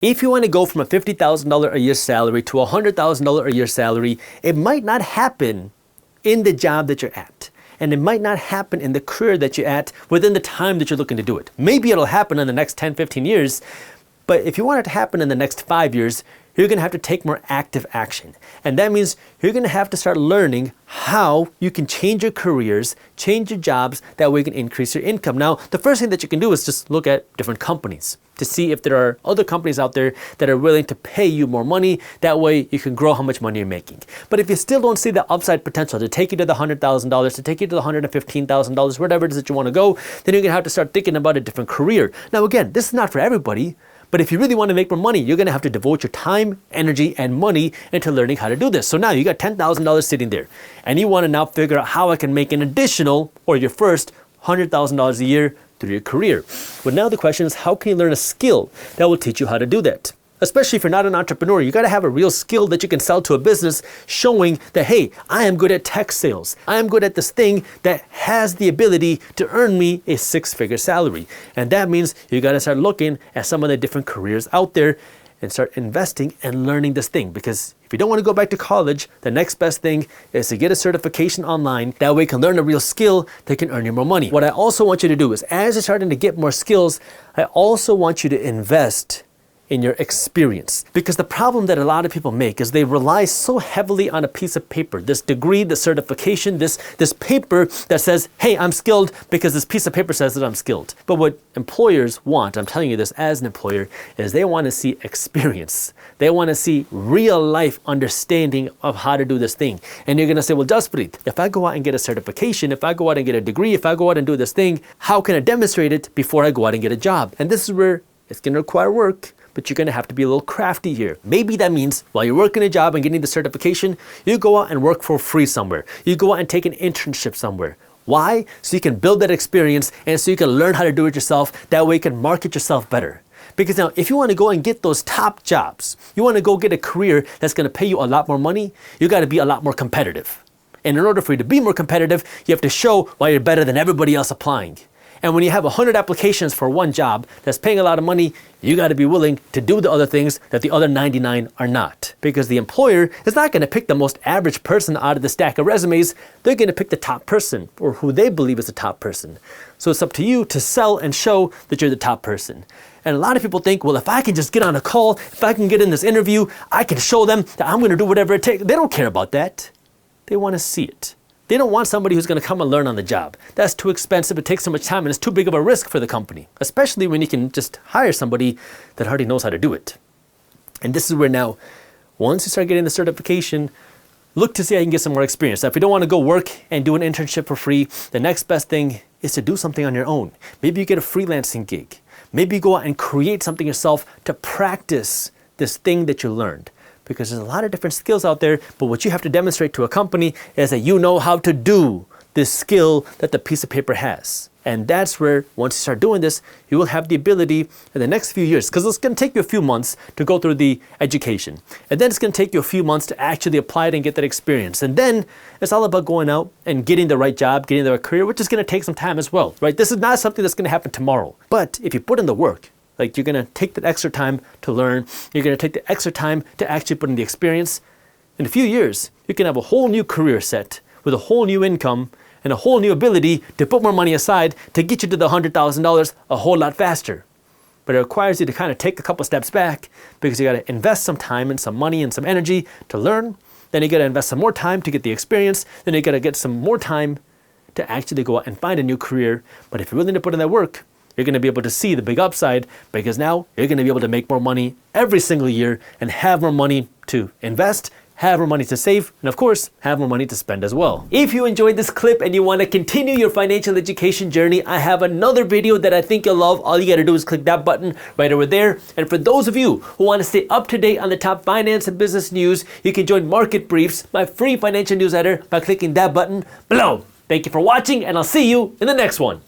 If you want to go from a $50,000 a year salary to a $100,000 a year salary, it might not happen in the job that you're at. And it might not happen in the career that you're at within the time that you're looking to do it. Maybe it'll happen in the next 10, 15 years, but if you want it to happen in the next 5 years, you're going to have to take more active action. And that means you're going to have to start learning how you can change your careers, change your jobs, that way you can increase your income. Now, the first thing that you can do is just look at different companies to see if there are other companies out there that are willing to pay you more money. That way you can grow how much money you're making. But if you still don't see the upside potential to take you to the $100,000, to take you to the $115,000, whatever it is that you want to go, then you're going to have to start thinking about a different career. Now, again, this is not for everybody. But if you really want to make more money, you're going to have to devote your time, energy, and money into learning how to do this. So now you got $10,000 sitting there, and you want to now figure out how I can make an additional, or your first, $100,000 a year through your career. But now the question is, how can you learn a skill that will teach you how to do that? Especially if you're not an entrepreneur, you got to have a real skill that you can sell to a business showing that, hey, I am good at tech sales. I am good at this thing that has the ability to earn me a six-figure salary. And that means you got to start looking at some of the different careers out there and start investing and learning this thing. Because if you don't want to go back to college, the next best thing is to get a certification online. That way you can learn a real skill that can earn you more money. What I also want you to do is, as you're starting to get more skills, I also want you to invest in your experience. Because the problem that a lot of people make is they rely so heavily on a piece of paper, this degree, the certification, this paper that says, hey, I'm skilled because this piece of paper says that I'm skilled. But what employers want, I'm telling you this as an employer, is they want to see experience. They want to see real life understanding of how to do this thing. And you're going to say, well, Jaspreet, if I go out and get a certification, if I go out and get a degree, if I go out and do this thing, how can I demonstrate it before I go out and get a job? And this is where it's going to require work. But you're going to have to be a little crafty here. Maybe that means while you're working a job and getting the certification, you go out and work for free somewhere. You go out and take an internship somewhere. Why? So you can build that experience and so you can learn how to do it yourself. That way you can market yourself better. Because now, if you want to go and get those top jobs, you want to go get a career that's going to pay you a lot more money, you got to be a lot more competitive. And in order for you to be more competitive, you have to show why you're better than everybody else applying. And when you have 100 applications for one job that's paying a lot of money, you got to be willing to do the other things that the other 99 are not. Because the employer is not going to pick the most average person out of the stack of resumes. They're going to pick the top person, or who they believe is the top person. So it's up to you to sell and show that you're the top person. And a lot of people think, well, if I can just get on a call, if I can get in this interview, I can show them that I'm going to do whatever it takes. They don't care about that. They want to see it. They don't want somebody who's going to come and learn on the job. That's too expensive, it takes so much time, and it's too big of a risk for the company, especially when you can just hire somebody that already knows how to do it. And this is where now, once you start getting the certification, look to see how you can get some more experience. Now, if you don't want to go work and do an internship for free, the next best thing is to do something on your own. Maybe you get a freelancing gig. Maybe you go out and create something yourself to practice this thing that you learned. Because there's a lot of different skills out there, but what you have to demonstrate to a company is that you know how to do this skill that the piece of paper has. And that's where, once you start doing this, you will have the ability in the next few years, because it's going to take you a few months to go through the education. And then it's going to take you a few months to actually apply it and get that experience. And then it's all about going out and getting the right job, getting the right career, which is going to take some time as well, right? This is not something that's going to happen tomorrow. But if you put in the work, like you're going to take that extra time to learn, you're going to take the extra time to actually put in the experience, in a few years, you can have a whole new career set with a whole new income and a whole new ability to put more money aside to get you to the $100,000 a whole lot faster. But it requires you to kind of take a couple steps back, because you got to invest some time and some money and some energy to learn. Then you got to invest some more time to get the experience. Then you got to get some more time to actually go out and find a new career. But if you're willing to put in that work, you're going to be able to see the big upside, because now you're going to be able to make more money every single year and have more money to invest, have more money to save, and of course, have more money to spend as well. If you enjoyed this clip and you want to continue your financial education journey, I have another video that I think you'll love. All you got to do is click that button right over there. And for those of you who want to stay up to date on the top finance and business news, you can join Market Briefs, my free financial newsletter, by clicking that button below. Thank you for watching, and I'll see you in the next one.